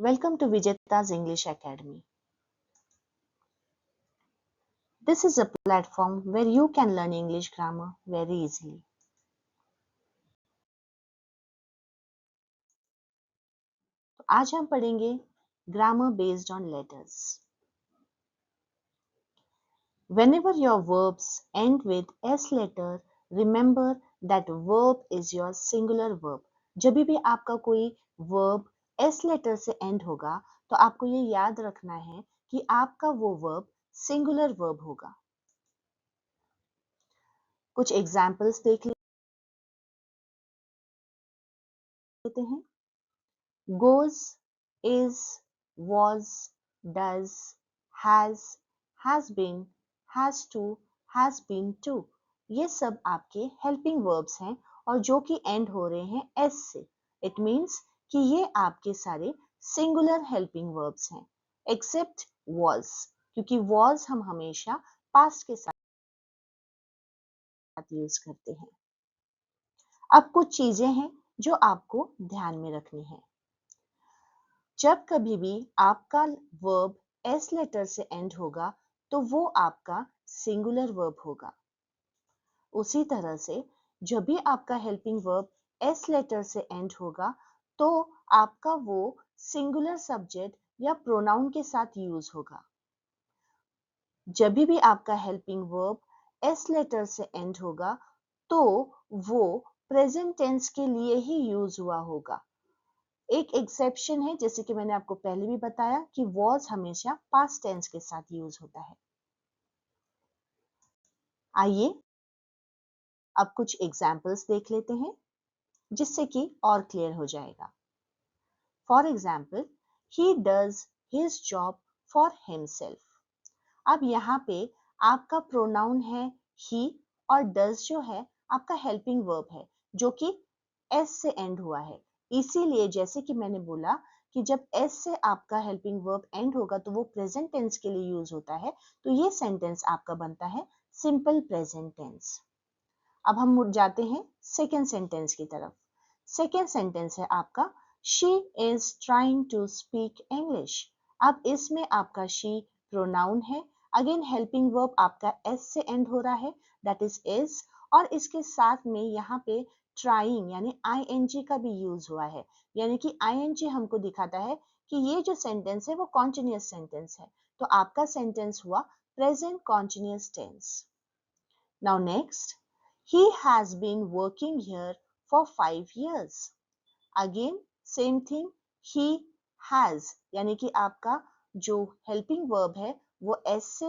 Welcome to Vijeta's English Academy. This is a platform where you can learn English grammar very easily. तो आज हम पढ़ेंगे grammar based on letters. Whenever your verbs end with S letter, remember that verb is your singular verb. जब भी आपका कोई verb S letter से end होगा, तो आपको ये याद रखना है कि आपका वो verb singular verb होगा. कुछ examples देख लेते हैं. Goes, is, was, does, has been, has been to. ये सब आपके helping verbs हैं और जो कि end हो रहे हैं s से. It means कि ये आपके सारे singular helping verbs हैं, except was, क्योंकि was हम हमेशा past के साथ यूज करते हैं. अब कुछ चीजें हैं जो आपको ध्यान में रखनी है. जब कभी भी आपका वर्ब एस लेटर से एंड होगा तो वो आपका सिंगुलर वर्ब होगा. उसी तरह से जब भी आपका हेल्पिंग वर्ब एस लेटर से एंड होगा तो आपका वो सिंगुलर सब्जेक्ट या प्रोनाउन के साथ यूज होगा. जब भी आपका हेल्पिंग वर्ब एस लेटर से एंड होगा तो वो प्रेजेंट टेंस के लिए ही यूज हुआ होगा. एक एक्सेप्शन है, जैसे कि मैंने आपको पहले भी बताया कि was हमेशा पास्ट टेंस के साथ यूज होता है. आइए अब कुछ एग्जाम्पल्स देख लेते हैं जिससे कि और क्लियर हो जाएगा. For example, he does his job for himself. अब यहाँ पे आपका प्रोनाउन है he और does जो है आपका हेल्पिंग वर्ब है जो कि s से एंड हुआ है. इसीलिए जैसे कि मैंने बोला कि जब s से आपका हेल्पिंग वर्ब एंड होगा तो वो प्रेजेंट टेंस के लिए यूज होता है, तो ये सेंटेंस आपका बनता है सिंपल प्रेजेंट टेंस. अब हम मुड़ जाते हैं सेकेंड सेंटेंस की तरफ. सेकेंड सेंटेंस है आपका she is trying to speak English. अब इसमें आपका she प्रोनाउन है. अगेन हेल्पिंग वर्ब आपका s से एंड हो रहा है, दैट इज is, और इसके साथ में यहाँ पे ट्राइंग यानी ing का भी यूज हुआ है. यानी कि ing हमको दिखाता है कि ये जो सेंटेंस है वो कॉन्टिन्यूअस सेंटेंस है, तो आपका सेंटेंस हुआ present continuous tense. Now next, he has been working here for 5 years. Again same thing, he has यानी कि आपका जो हेल्पिंग वर्ब है वो s से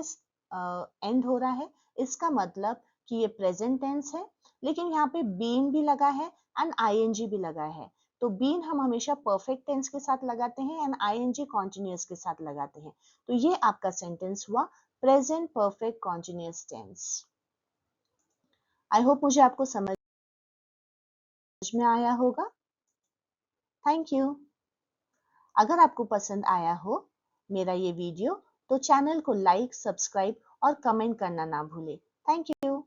एंड हो रहा है. इसका मतलब कि ये प्रेजेंट टेंस है, लेकिन यहाँ पे बीन भी लगा है एंड ing भी लगा है. तो बीन हम हमेशा परफेक्ट टेंस के साथ लगाते हैं एंड ing कॉन्टिन्यूअस के साथ लगाते हैं. तो ये आपका सेंटेंस हुआ present perfect continuous tense. I hope मुझे आपको समझ में आया होगा. Thank you. अगर आपको पसंद आया हो मेरा ये वीडियो तो चैनल को लाइक, सब्सक्राइब और कमेंट करना ना भूलें. Thank you.